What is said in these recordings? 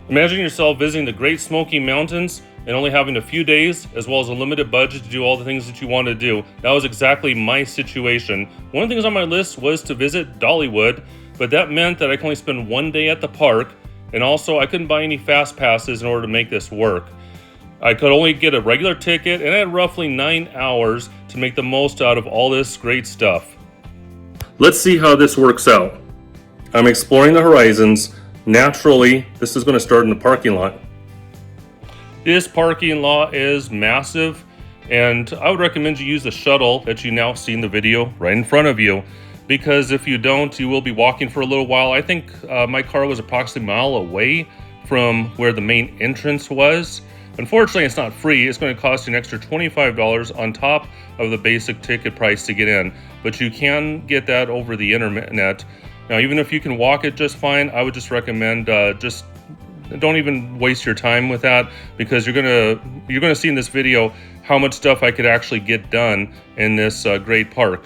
Imagine yourself visiting the Great Smoky Mountains and only having a few days as well as a limited budget to do all the things that you want to do. That was exactly my situation. One of the things on my list was to visit Dollywood, but that meant that I could only spend one day at the park, and also I couldn't buy any fast passes in order to make this work. I could only get a regular ticket, and I had roughly 9 hours to make the most out of all this great stuff. Let's see how this works out. I'm exploring the horizons. Naturally, this is going to start in the parking lot. This parking lot is massive, and I would recommend you use the shuttle that you now see in the video right in front of you, because if you don't, you will be walking for a little while. I think my car was approximately a mile away from where the main entrance was. Unfortunately, it's not free. It's going to cost you an extra $25 on top of the basic ticket price to get in, but you can get that over the internet. Now, even if you can walk it just fine, I would just recommend just don't even waste your time with that, because you're gonna see in this video how much stuff I could actually get done in this great park.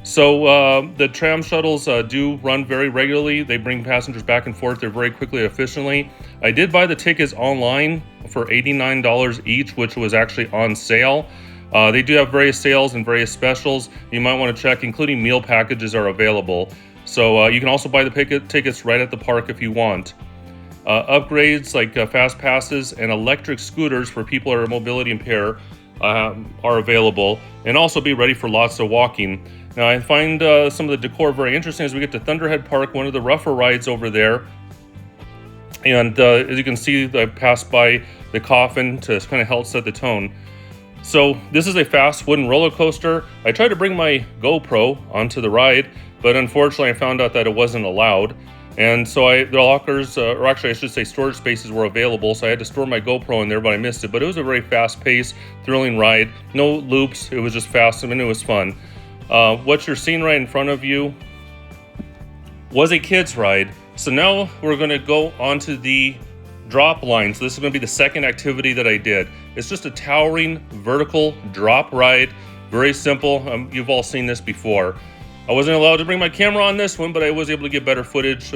So the tram shuttles do run very regularly. They bring passengers back and forth. They're very quickly and efficiently. I did buy the tickets online for $89 each, which was actually on sale. They do have various sales and various specials. You might want to check, including meal packages are available. So you can also buy the tickets right at the park if you want. Upgrades like fast passes and electric scooters for people who are mobility impaired are available, and also be ready for lots of walking. Now, I find some of the decor very interesting as we get to Thunderhead Park, one of the rougher rides over there. And as you can see, I passed by the coffin to kind of help set the tone. So this is a fast wooden roller coaster. I tried to bring my GoPro onto the ride, but unfortunately I found out that it wasn't allowed. And so the lockers, or actually I should say storage spaces, were available, so I had to store my GoPro in there, but I missed it. But it was a very fast-paced, thrilling ride. No loops, it was just fast, and it was fun. What you're seeing right in front of you was a kid's ride. So now we're gonna go onto the drop line. So this is gonna be the second activity that I did. It's just a towering vertical drop ride, very simple. You've all seen this before. I wasn't allowed to bring my camera on this one, but I was able to get better footage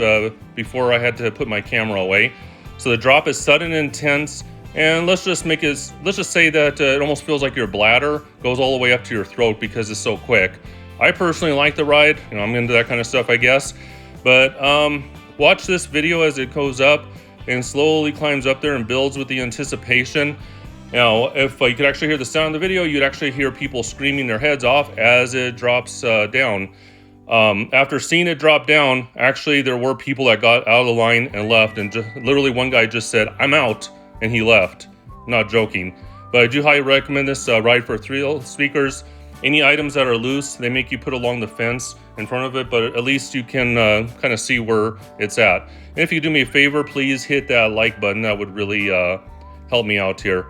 before I had to put my camera away. So the drop is sudden and intense, and let's just say that it almost feels like your bladder goes all the way up to your throat because it's so quick. I personally like the ride. I'm into that kind of stuff, I guess. But watch this video as it goes up and slowly climbs up there and builds with the anticipation. Now, if you could actually hear the sound of the video, you'd actually hear people screaming their heads off as it drops down. After seeing it drop down, actually there were people that got out of the line and left, and literally one guy just said, "I'm out," and he left. Not joking. But I do highly recommend this ride for thrill seekers. Any items that are loose, they make you put along the fence in front of it, but at least you can kind of see where it's at. And if you do me a favor, please hit that like button. That would really help me out here.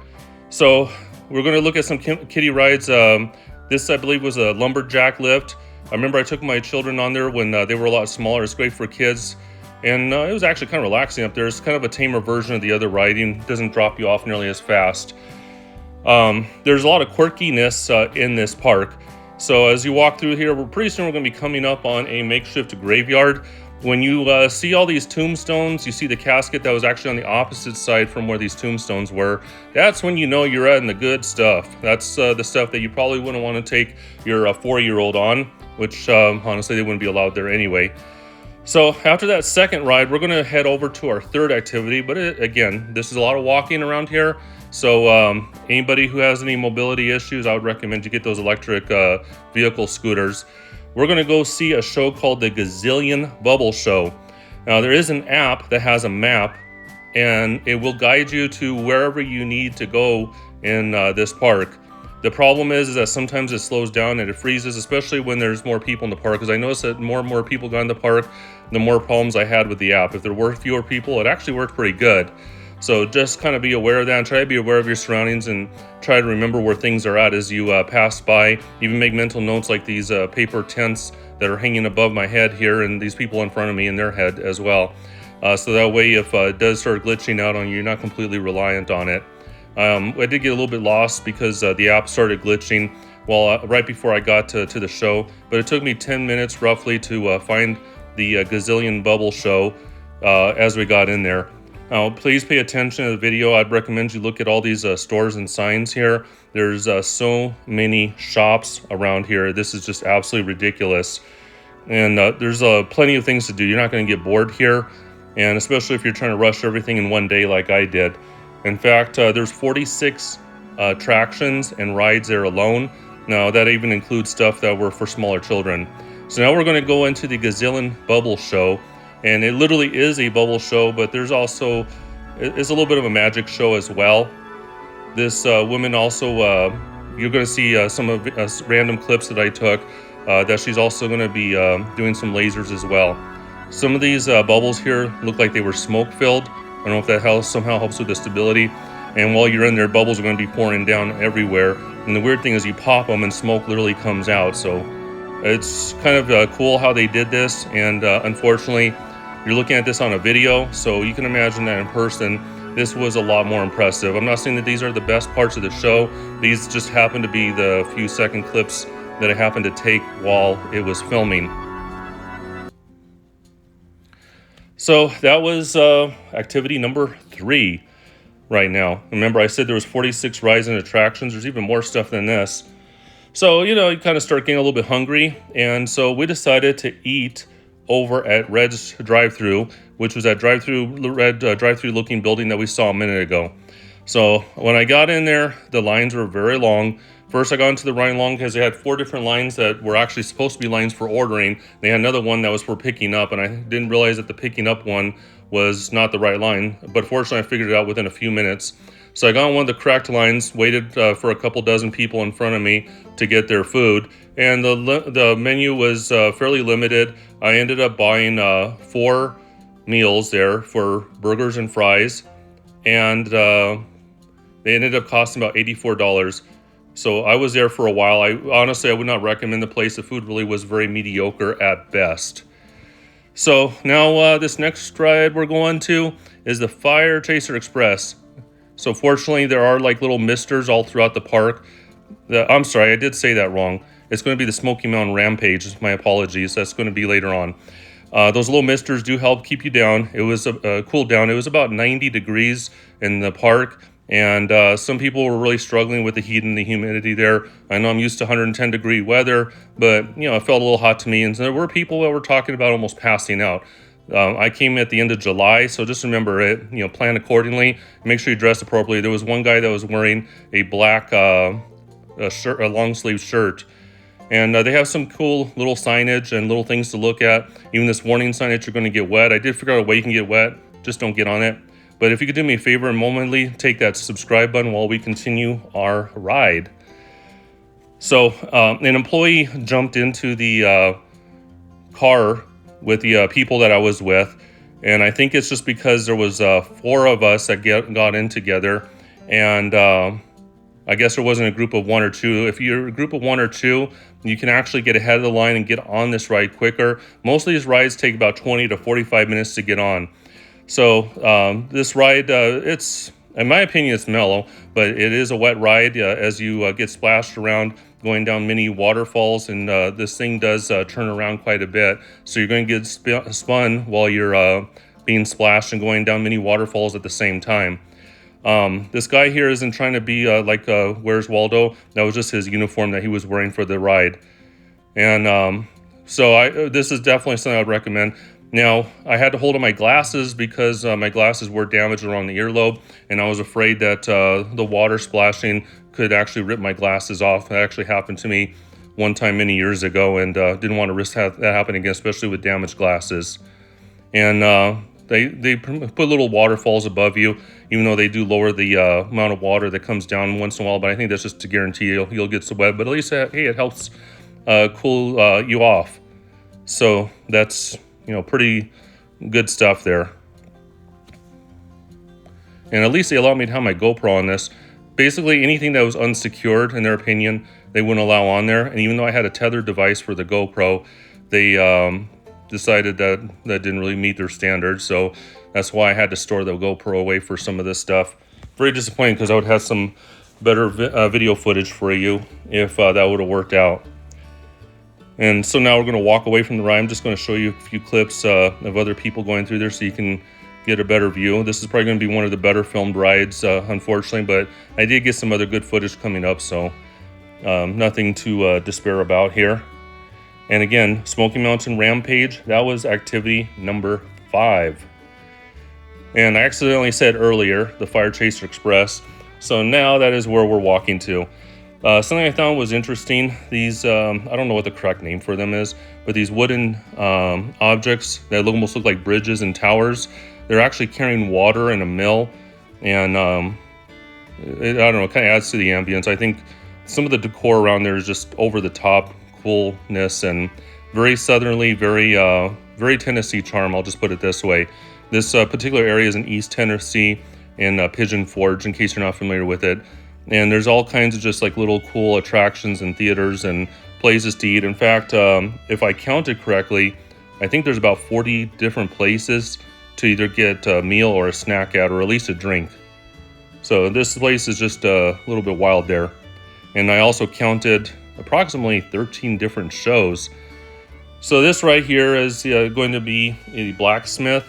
So we're going to look at some kiddie rides. This, I believe, was a lumberjack lift. I remember I took my children on there when they were a lot smaller. It's great for kids. And it was actually kind of relaxing up there. It's kind of a tamer version of the other riding. It doesn't drop you off nearly as fast. There's a lot of quirkiness in this park. So as you walk through here, pretty soon we're going to be coming up on a makeshift graveyard. When you see all these tombstones, you see the casket that was actually on the opposite side from where these tombstones were. That's when you know you're in the good stuff. That's the stuff that you probably wouldn't want to take your 4-year-old on, which honestly they wouldn't be allowed there anyway. So after that second ride, we're going to head over to our third activity. But again, this is a lot of walking around here. So anybody who has any mobility issues, I would recommend you get those electric vehicle scooters. We're going to go see a show called the Gazillion Bubble Show. Now, there is an app that has a map, and it will guide you to wherever you need to go in this park. The problem is that sometimes it slows down and it freezes, especially when there's more people in the park, because I noticed that more and more people got in the park, the more problems I had with the app. If there were fewer people, it actually worked pretty good. So just kind of be aware of that, and try to be aware of your surroundings, and try to remember where things are at as you pass by. Even make mental notes like these paper tents that are hanging above my head here, and these people in front of me in their head as well. So that way, if it does start glitching out on you, you're not completely reliant on it. I did get a little bit lost because the app started glitching right before I got to the show, but it took me 10 minutes roughly to find the Gazillion Bubble Show as we got in there. Now, please pay attention to the video. I'd recommend you look at all these stores and signs here. There's so many shops around here. This is just absolutely ridiculous. And there's plenty of things to do. You're not going to get bored here, and especially if you're trying to rush everything in one day like I did. In fact, there's 46 attractions and rides there alone. Now, that even includes stuff that were for smaller children. So now we're going to go into the Gazillion Bubble Show. And it literally is a bubble show, but there's also, it's a little bit of a magic show as well. This woman also, you're going to see some of random clips that I took, that she's also going to be doing some lasers as well. Some of these bubbles here look like they were smoke filled. I don't know if that somehow helps with the stability. And while you're in there, bubbles are going to be pouring down everywhere. And the weird thing is you pop them and smoke literally comes out. So it's kind of cool how they did this. And unfortunately, you're looking at this on a video, so you can imagine that in person, this was a lot more impressive. I'm not saying that these are the best parts of the show. These just happen to be the few second clips that I happened to take while it was filming. So that was activity number 3 right now. Remember, I said there was 46 rides and attractions. There's even more stuff than this. So, you kind of start getting a little bit hungry. And so we decided to eat over at Red's drive-thru, which was that red drive-thru looking building that we saw a minute ago. So when I got in there, the lines were very long. First, I got into the line long because they had 4 different lines that were actually supposed to be lines for ordering. They had another one that was for picking up, and I didn't realize that the picking up one was not the right line. But fortunately, I figured it out within a few minutes. So I got on one of the correct lines, waited for a couple dozen people in front of me to get their food. And the menu was fairly limited. I ended up buying 4 meals there for burgers and fries. And they ended up costing about $84. So I was there for a while. Honestly, I would not recommend the place. The food really was very mediocre at best. So now this next ride we're going to is the Fire Chaser Express. So fortunately, there are like little misters all throughout the park. I'm sorry, I did say that wrong. It's going to be the Smoky Mountain Rampage. My apologies. That's going to be later on. Those little misters do help keep you down. It was a cool down. It was about 90 degrees in the park. And some people were really struggling with the heat and the humidity there. I know I'm used to 110 degree weather, but it felt a little hot to me. And there were people that were talking about almost passing out. I came at the end of July, so just remember it, plan accordingly. Make sure you dress appropriately. There was one guy that was wearing a black shirt, a long sleeve shirt. And they have some cool little signage and little things to look at. Even this warning sign that you're going to get wet. I did figure out a way you can get wet. Just don't get on it. But if you could do me a favor and momently take that subscribe button while we continue our ride. So an employee jumped into the car with the people that I was with. And I think it's just because there was 4 of us that got in together. And I guess there wasn't a group of 1 or 2. If you're a group of 1 or 2, you can actually get ahead of the line and get on this ride quicker. Most of these rides take about 20 to 45 minutes to get on. So this ride, it's, in my opinion, it's mellow, but it is a wet ride as you get splashed around going down many waterfalls, and this thing does turn around quite a bit. So you're going to get spun while you're being splashed and going down many waterfalls at the same time. This guy here isn't trying to be like Where's Waldo. That was just his uniform that he was wearing for the ride. And so this is definitely something I'd recommend. Now, I had to hold on my glasses because my glasses were damaged around the earlobe, and I was afraid that the water splashing could actually rip my glasses off. That actually happened to me one time many years ago, and didn't want to risk that happening again, especially with damaged glasses. And they put little waterfalls above you, even though they do lower the amount of water that comes down once in a while, but I think that's just to guarantee you'll get so wet. But at least, hey, it helps cool you off. So that's pretty good stuff there. And at least they allowed me to have my GoPro on this. Basically, anything that was unsecured, in their opinion, they wouldn't allow on there. And even though I had a tethered device for the GoPro, they decided that didn't really meet their standards. So that's why I had to store the GoPro away for some of this stuff. Very disappointing, because I would have some better video footage for you if that would have worked out. And so now we're going to walk away from the ride. I'm just going to show you a few clips of other people going through there so you can get a better view. This is probably going to be one of the better filmed rides, unfortunately, but I did get some other good footage coming up, so nothing to despair about here. And again, Smoky Mountain Rampage, that was activity number 5. And I accidentally said earlier, the Fire Chaser Express. So now that is where we're walking to. Something I found was interesting. These, I don't know what the correct name for them is, but these wooden objects that almost look like bridges and towers, they're actually carrying water in a mill. And I don't know, it kind of adds to the ambience. I think some of the decor around there is just over the top coolness and very southerly, very Tennessee charm, I'll just put it this way. This particular area is in East Tennessee in Pigeon Forge, in case you're not familiar with it. And there's all kinds of just like little cool attractions and theaters and places to eat. In fact, if I counted correctly, I think there's about 40 different places to either get a meal or a snack at, or at least a drink. So this place is just a little bit wild there. And I also counted approximately 13 different shows. So this right here is going to be a Blacksmith.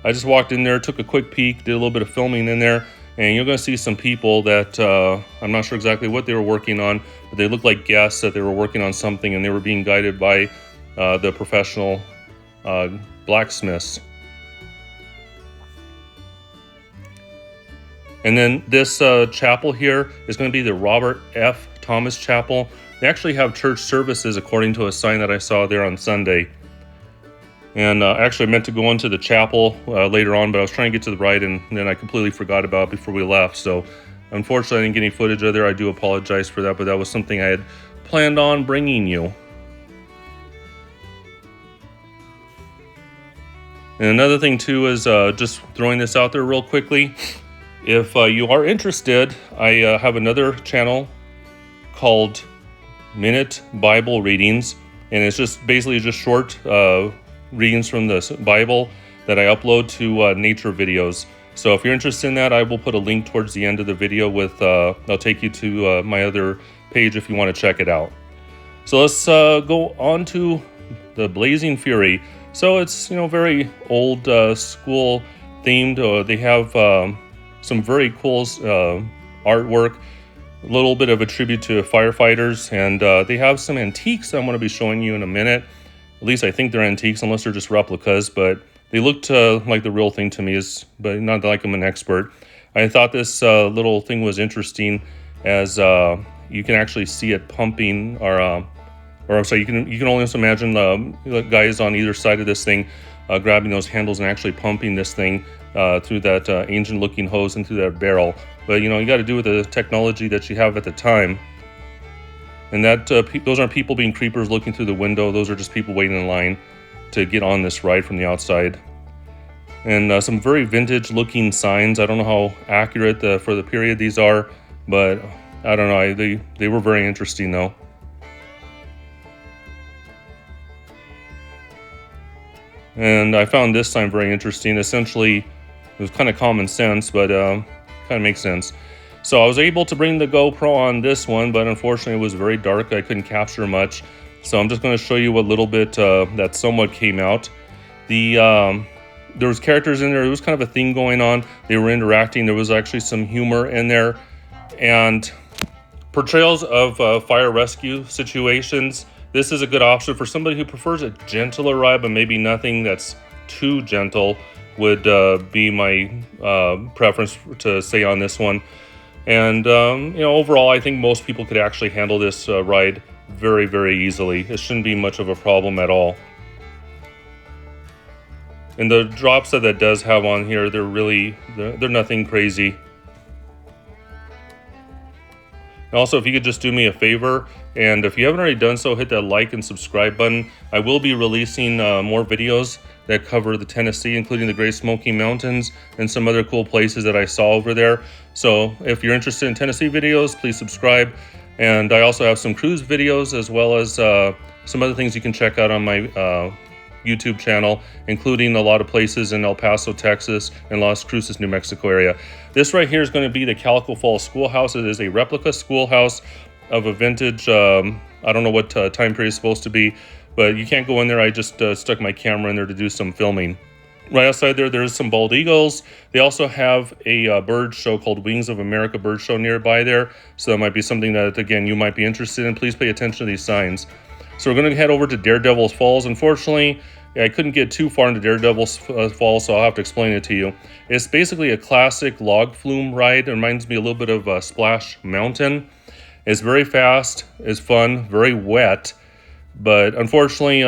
I just walked in there, took a quick peek, did a little bit of filming in there, and you're going to see some people that I'm not sure exactly what they were working on, but they look like guests that they were working on something, and they were being guided by the professional blacksmiths. And then this chapel here is going to be the Robert F. Thomas Chapel. They actually have church services according to a sign that I saw there on Sunday. And actually I meant to go into the chapel later on, but I was trying to get to the ride, and then I completely forgot about it before we left. So unfortunately I didn't get any footage of there. I do apologize for that, but that was something I had planned on bringing you. And another thing too is just throwing this out there real quickly. If you are interested, I have another channel called Minute Bible Readings, and it's just basically just short readings from the Bible that I upload to nature videos. So if you're interested in that, I will put a link towards the end of the video with, I'll take you to my other page if you want to check it out. So let's go on to the Blazing Fury. So it's, very old school themed. They have some very cool artwork, a little bit of a tribute to firefighters, and they have some antiques I'm going to be showing you in a minute. At least I think they're antiques, unless they're just replicas, but they looked like the real thing to me, but not like I'm an expert. I thought this little thing was interesting, as you can actually see it pumping, or I'm sorry, you can almost imagine the guys on either side of this thing grabbing those handles and actually pumping this thing through that ancient-looking hose into that barrel. But you got to do with the technology that you have at the time. And that those aren't people being creepers looking through the window. Those are just people waiting in line to get on this ride from the outside. And some very vintage-looking signs. I don't know how accurate for the period these are, but I don't know. They were very interesting though. And I found this sign very interesting. Essentially, it was kind of common sense, but kind of makes sense. So I was able to bring the GoPro on this one, but unfortunately it was very dark. I couldn't capture much. So I'm just going to show you a little bit that somewhat came out. There was characters in there. There was kind of a thing going on. They were interacting. There was actually some humor in there. And portrayals of fire rescue situations. This is a good option for somebody who prefers a gentler ride, but maybe nothing that's too gentle would be my preference to say on this one. And overall, I think most people could actually handle this ride very, very easily. It shouldn't be much of a problem at all. And the drops that does have on here, they're nothing crazy. And also, if you could just do me a favor, and if you haven't already done so, hit that like and subscribe button. I will be releasing more videos that cover the Tennessee, including the Great Smoky Mountains and some other cool places that I saw over there. So if you're interested in Tennessee videos, please subscribe. And I also have some cruise videos, as well as some other things you can check out on my YouTube channel, including a lot of places in El Paso, Texas, and Las Cruces, New Mexico area. This right here is going to be the Calico Falls Schoolhouse. It is a replica schoolhouse of a vintage, I don't know what time period it's supposed to be, but you can't go in there. I just stuck my camera in there to do some filming. Right outside there, there's some bald eagles. They also have a bird show called Wings of America Bird Show nearby there. So that might be something that, again, you might be interested in. Please pay attention to these signs. So we're going to head over to Daredevil's Falls. Unfortunately, I couldn't get too far into Daredevil's Falls, so I'll have to explain it to you. It's basically a classic log flume ride. It reminds me a little bit of Splash Mountain. It's very fast, it's fun, very wet. But unfortunately,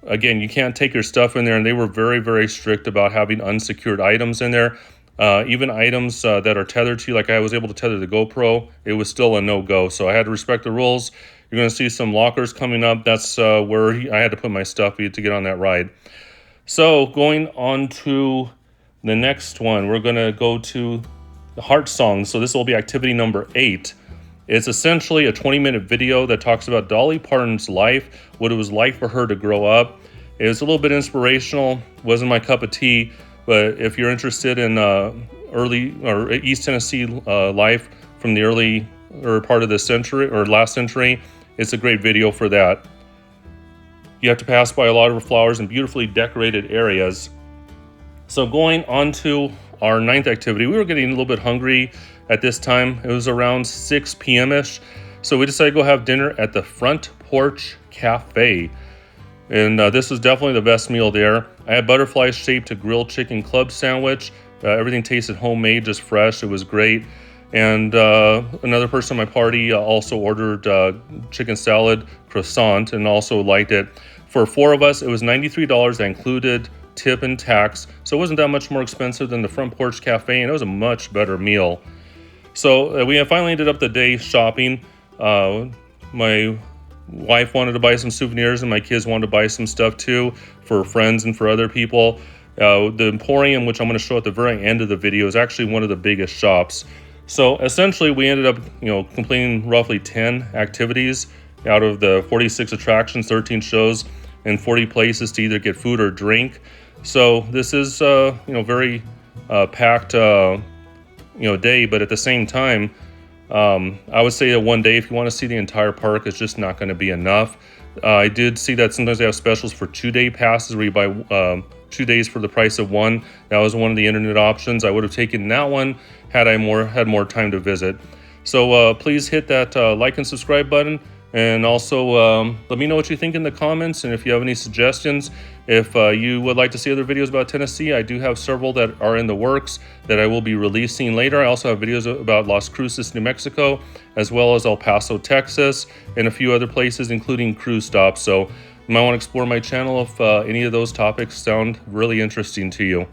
again, you can't take your stuff in there, and they were very, very strict about having unsecured items in there. Even items that are tethered to you, like I was able to tether the GoPro, it was still a no-go. So I had to respect the rules. You're going to see some lockers coming up. That's where I had to put my stuff to get on that ride. So going on to the next one, we're going to go to the Heartsong. So this will be activity number 8. It's essentially a 20-minute video that talks about Dolly Parton's life, what it was like for her to grow up. It was a little bit inspirational, wasn't my cup of tea, but if you're interested in early or East Tennessee life from the early or part of the century or last century, it's a great video for that. You have to pass by a lot of flowers and beautifully decorated areas. So going on to our 9th activity, we were getting a little bit hungry at this time. It was around 6 p.m.-ish. So we decided to go have dinner at the Front Porch Cafe. And this was definitely the best meal there. I had butterfly-shaped grilled chicken club sandwich. Everything tasted homemade, just fresh. It was great. And another person in my party also ordered chicken salad, croissant, and also liked it. For 4 of us, it was $93. That included tip and tax. So it wasn't that much more expensive than the Front Porch Cafe, and it was a much better meal. So we finally ended up the day shopping. My wife wanted to buy some souvenirs, and my kids wanted to buy some stuff too for friends and for other people. The Emporium, which I'm going to show at the very end of the video, is actually one of the biggest shops. So essentially, we ended up, completing roughly 10 activities out of the 46 attractions, 13 shows, and 40 places to either get food or drink. So this is, very packed. Day, but at the same time, I would say that one day, if you want to see the entire park, it's just not going to be enough. I did see that sometimes they have specials for 2-day passes where you buy 2 days for the price of one. That was one of the internet options. I would have taken that one had I had more time to visit. So please hit that like and subscribe button. And also let me know what you think in the comments, and if you have any suggestions. If you would like to see other videos about Tennessee, I do have several that are in the works that I will be releasing later. I also have videos about Las Cruces, New Mexico, as well as El Paso, Texas, and a few other places, including cruise stops. So you might want to explore my channel if any of those topics sound really interesting to you.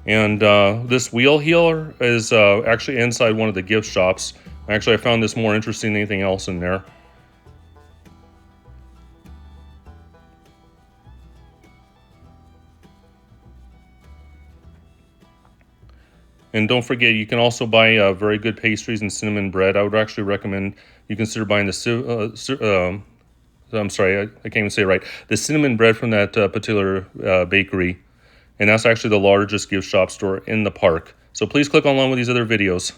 And this wheel healer is actually inside one of the gift shops. Actually, I found this more interesting than anything else in there. And don't forget, you can also buy very good pastries and cinnamon bread. I would actually recommend you consider buying the I'm sorry, I can't even say it right. The cinnamon bread from that particular bakery. And that's actually the largest gift shop store in the park. So please click along with these other videos.